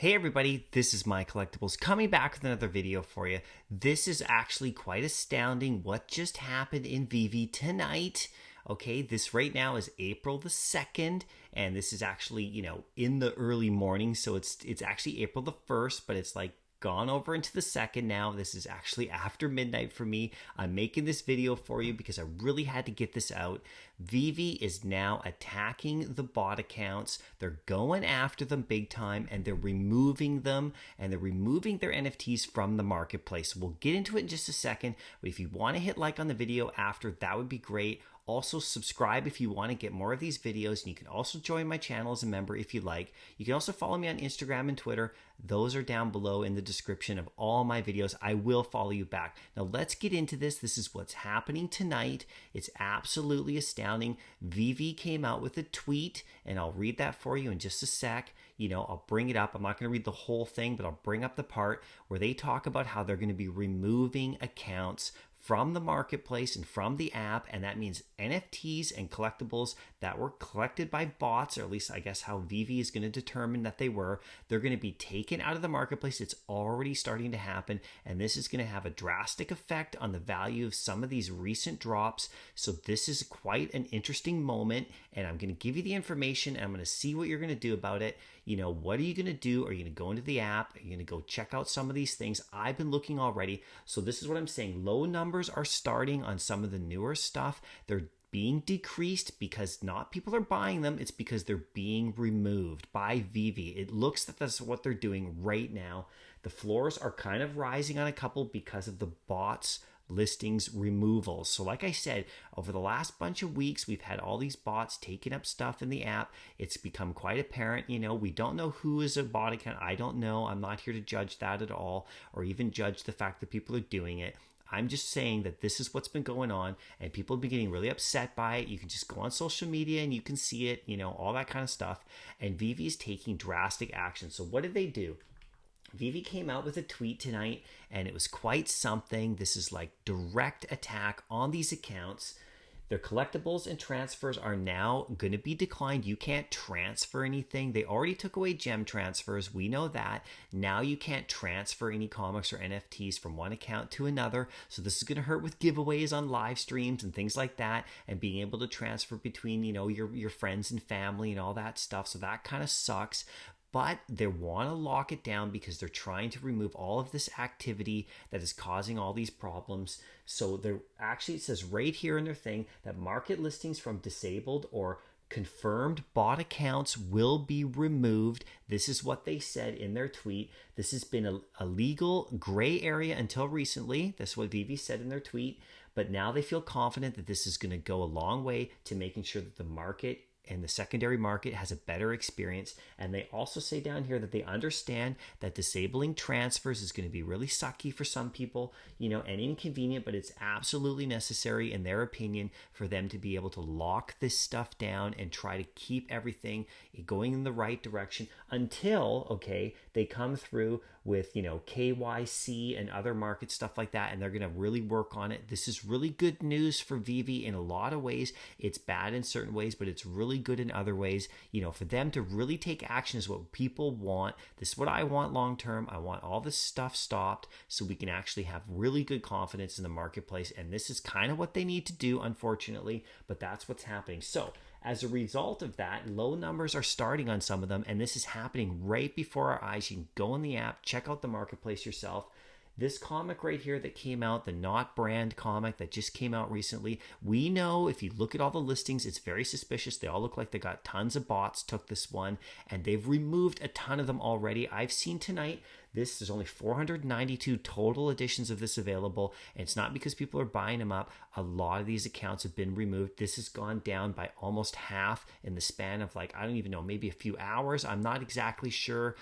Hey everybody, this is MyCollectables coming back with another video for you. This is actually quite astounding what just happened in VEVE tonight. Okay, this right now is April the 2nd, and this is actually, in the early morning, so it's actually April the 1st, but it's like gone over into the 2nd now. This is actually after midnight for me. I'm making this video for you because I really had to get this out. VEVE is now attacking the bot accounts. They're going after them big time, and they're removing them, and they're removing their NFTs from the marketplace. We'll get into it in just a second, but if you want to hit like on the video after, that would be great. Also, subscribe if you want to get more of these videos, and you can also join my channel as a member if you like. You can also follow me on Instagram and Twitter. Those are down below in the description of all my videos. I will follow you back. Now, let's get into this. This is what's happening tonight. It's absolutely astounding. VEVE came out with a tweet, and I'll read that for you in just a sec. I'll bring it up. I'm not going to read the whole thing, but I'll bring up the part where they talk about how they're going to be removing accounts from the marketplace and from the app, and that means NFTs and collectibles that were collected by bots, or at least I guess how VEVE is going to determine that they're going to be taken out of the marketplace. It's already starting to happen, and this is going to have a drastic effect on the value of some of these recent drops. So this is quite an interesting moment, and I'm going to give you the information, and I'm going to see what you're going to do about it. What are you going to do? Are you going to go into the app? Are you going to go check out some of these things? I've been looking already. So this is what I'm saying. Low numbers are starting on some of the newer stuff. They're being decreased because not people are buying them. It's because they're being removed by VEVE. It looks that that's what they're doing right now. The floors are kind of rising on a couple because of the bots listings removals. So like I said, over the last bunch of weeks, we've had all these bots taking up stuff in the app. It's become quite apparent. We don't know who is a bot account. I don't know. I'm not here to judge that at all, or even judge the fact that people are doing it. I'm just saying that this is what's been going on, and people have been getting really upset by it. You can just go on social media and you can see it, all that kind of stuff. And VEVE is taking drastic action. So what did they do? VEVE came out with a tweet tonight, and it was quite something. This is like direct attack on these accounts. Their collectibles and transfers are now going to be declined. You can't transfer anything. They already took away gem transfers. We know that. Now you can't transfer any comics or NFTs from one account to another. So this is going to hurt with giveaways on live streams and things like that, and being able to transfer between, your friends and family and all that stuff. So that kind of sucks. But they want to lock it down because they're trying to remove all of this activity that is causing all these problems. So they're actually, it says right here in their thing that market listings from disabled or confirmed bot accounts will be removed. This is what they said in their tweet. This has been a legal gray area until recently. That's what VEVE said in their tweet. But now they feel confident that this is going to go a long way to making sure that the market and the secondary market has a better experience. And they also say down here that they understand that disabling transfers is going to be really sucky for some people, and inconvenient, but it's absolutely necessary in their opinion for them to be able to lock this stuff down and try to keep everything going in the right direction until, they come through with, KYC and other market stuff like that, and they're going to really work on it. This is really good news for VEVE in a lot of ways. It's bad in certain ways, but it's really good in other ways. For them to really take action is what people want. This is what I want long term. I want all this stuff stopped so we can actually have really good confidence in the marketplace, and this is kind of what they need to do, unfortunately, but that's what's happening. So as a result of that, low numbers are starting on some of them, and this is happening right before our eyes. You can go in the app, check out the marketplace yourself. This comic right here that came out, the Not Brand comic that just came out recently, we know if you look at all the listings, it's very suspicious. They all look like they got tons of bots took this one, and they've removed a ton of them already. I've seen tonight, there's only 492 total editions of this available, and it's not because people are buying them up. A lot of these accounts have been removed. This has gone down by almost half in the span of I don't even know, maybe a few hours. I'm not exactly sure,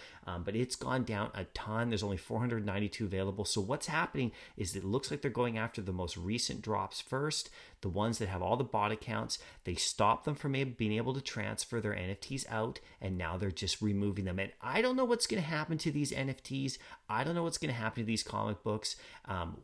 but it's gone down a ton. There's only 492 available. So what's happening is it looks like they're going after the most recent drops first. the ones that have all the bot accounts, they stopped them from being able to transfer their NFTs out, and now they're just removing them. And I don't know what's going to happen to these NFTs. I don't know what's going to happen to these comic books.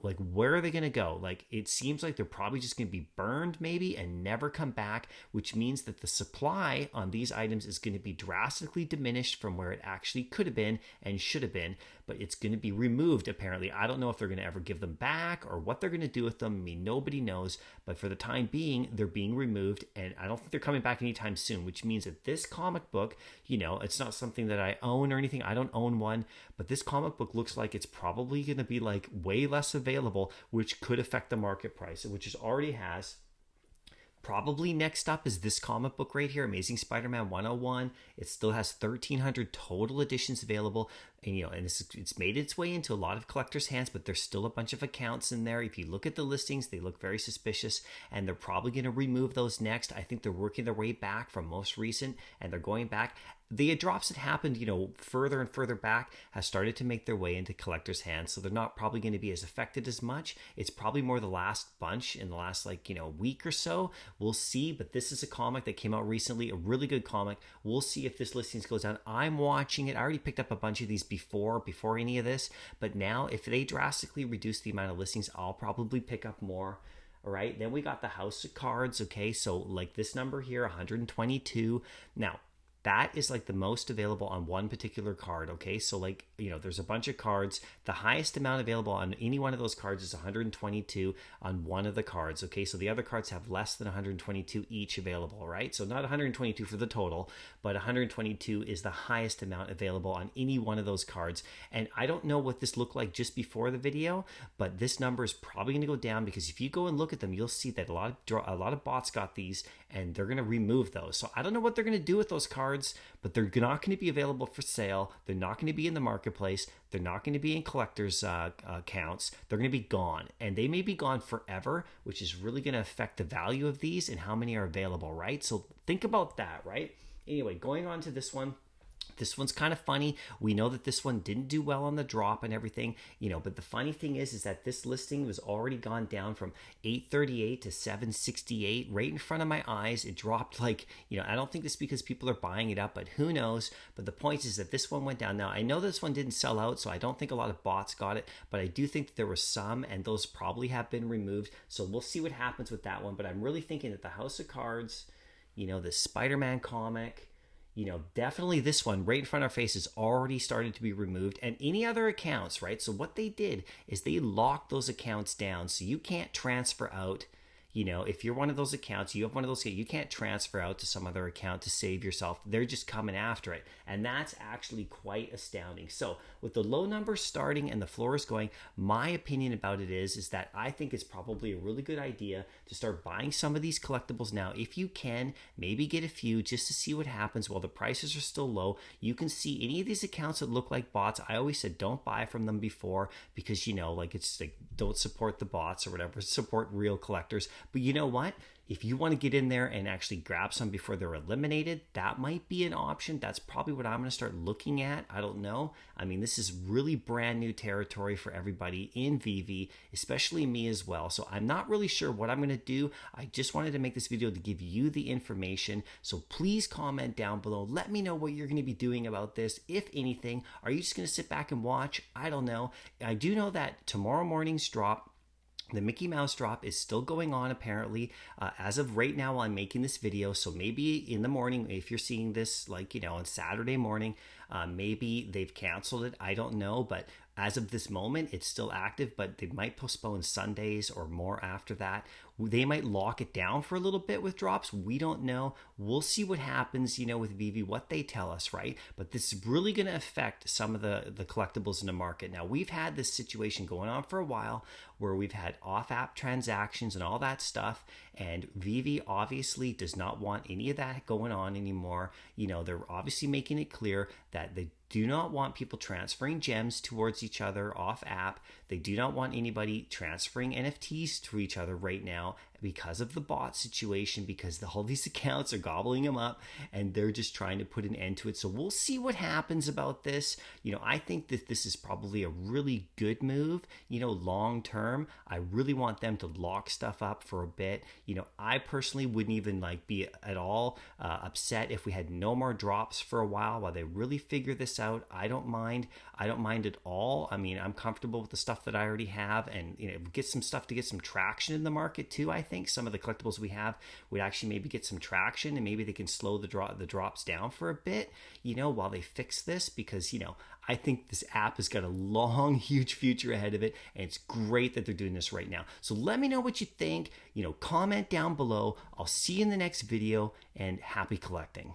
Like, where are they going to go? Like, it seems like they're probably just going to be burned maybe and never come back, which means that the supply on these items is going to be drastically diminished from where it actually could have been and should have been, but it's going to be removed apparently. I don't know if they're going to ever give them back or what they're going to do with them. I mean, nobody knows, but for the time being, they're being removed, and I don't think they're coming back anytime soon, which means that this comic book, you know, it's not something that I own or anything. I don't own one, but this comic book looks like it's probably going to be like way less available, which could affect the market price, which it already has. Probably next up is this comic book right here, Amazing Spider-Man 101. It still has 1,300 total editions available, and it's made its way into a lot of collectors' hands, but there's still a bunch of accounts in there. If you look at the listings, they look very suspicious, and they're probably going to remove those next. I think they're working their way back from most recent, and they're going back. The drops that happened, further and further back has started to make their way into collectors' hands, so they're not probably going to be as affected as much. It's probably more the last bunch in the last week or so. We'll see, but this is a comic that came out recently, a really good comic. We'll see if this listings goes down. I'm watching it. I already picked up a bunch of these before any of this, but now if they drastically reduce the amount of listings, I'll probably pick up more. All right, then we got the House of Cards. Okay, so like this number here, 122. Now, that is like the most available on one particular card, okay? So there's a bunch of cards. The highest amount available on any one of those cards is 122 on one of the cards, okay? So the other cards have less than 122 each available, right? So not 122 for the total, but 122 is the highest amount available on any one of those cards. And I don't know what this looked like just before the video, but this number is probably going to go down, because if you go and look at them, you'll see that a lot of bots got these, and they're going to remove those. So I don't know what they're going to do with those cards, but they're not going to be available for sale. They're not going to be in the marketplace. They're not going to be in collectors' accounts. They're going to be gone, and they may be gone forever, which is really going to affect the value of these and how many are available, right? So think about that, right? Anyway, going on to this one. This one's kind of funny. We know that this one didn't do well on the drop and everything, but the funny thing is that this listing was already gone down from 838 to 768 right in front of my eyes. It dropped I don't think this is because people are buying it up, but who knows? But the point is that this one went down. Now, I know this one didn't sell out, so I don't think a lot of bots got it, but I do think that there were some, and those probably have been removed. So we'll see what happens with that one. But I'm really thinking that the House of Cards, the Spider-Man comic, definitely this one right in front of our face is already started to be removed, and any other accounts, right? So what they did is they locked those accounts down, so you can't transfer out. If you're one of those accounts, you have one of those, you can't transfer out to some other account to save yourself. They're just coming after it. And that's actually quite astounding. So with the low numbers starting and the floors going, my opinion about it is that I think it's probably a really good idea to start buying some of these collectibles now. If you can, maybe get a few just to see what happens while the prices are still low. You can see any of these accounts that look like bots. I always said don't buy from them before, because it's like don't support the bots or whatever, support real collectors. But you know what? If you want to get in there and actually grab some before they're eliminated, that might be an option. That's probably what I'm going to start looking at. I don't know. I mean, this is really brand new territory for everybody in VEVE, especially me as well. So I'm not really sure what I'm going to do. I just wanted to make this video to give you the information. So please comment down below. Let me know what you're going to be doing about this, if anything. Are you just going to sit back and watch? I don't know. I do know that tomorrow morning's drop, the Mickey Mouse drop, is still going on apparently as of right now while I'm making this video. So maybe in the morning, if you're seeing this on Saturday morning, maybe they've canceled it. I don't know, but as of this moment, it's still active, but they might postpone Sundays or more after that. They might lock it down for a little bit with drops. We don't know. We'll see what happens, with VEVE, what they tell us, right? But this is really going to affect some of the collectibles in the market. Now, we've had this situation going on for a while where we've had off-app transactions and all that stuff, and VEVE obviously does not want any of that going on anymore. They're obviously making it clear that they do not want people transferring gems towards each other off app. They do not want anybody transferring NFTs to each other right now because of the bot situation, because all these accounts are gobbling them up and they're just trying to put an end to it. So we'll see what happens about this. I think that this is probably a really good move, long term. I really want them to lock stuff up for a bit. I personally wouldn't even be at all upset if we had no more drops for a while they really figure this out. I don't mind at all. I mean, I'm comfortable with the stuff that I already have, and get some stuff to get some traction in the market too. I think some of the collectibles we have would actually maybe get some traction, and maybe they can slow the drops down for a bit, while they fix this, because I think this app has got a long, huge future ahead of it, and it's great that they're doing this right now. So let me know what you think. Comment down below. I'll see you in the next video, and happy collecting.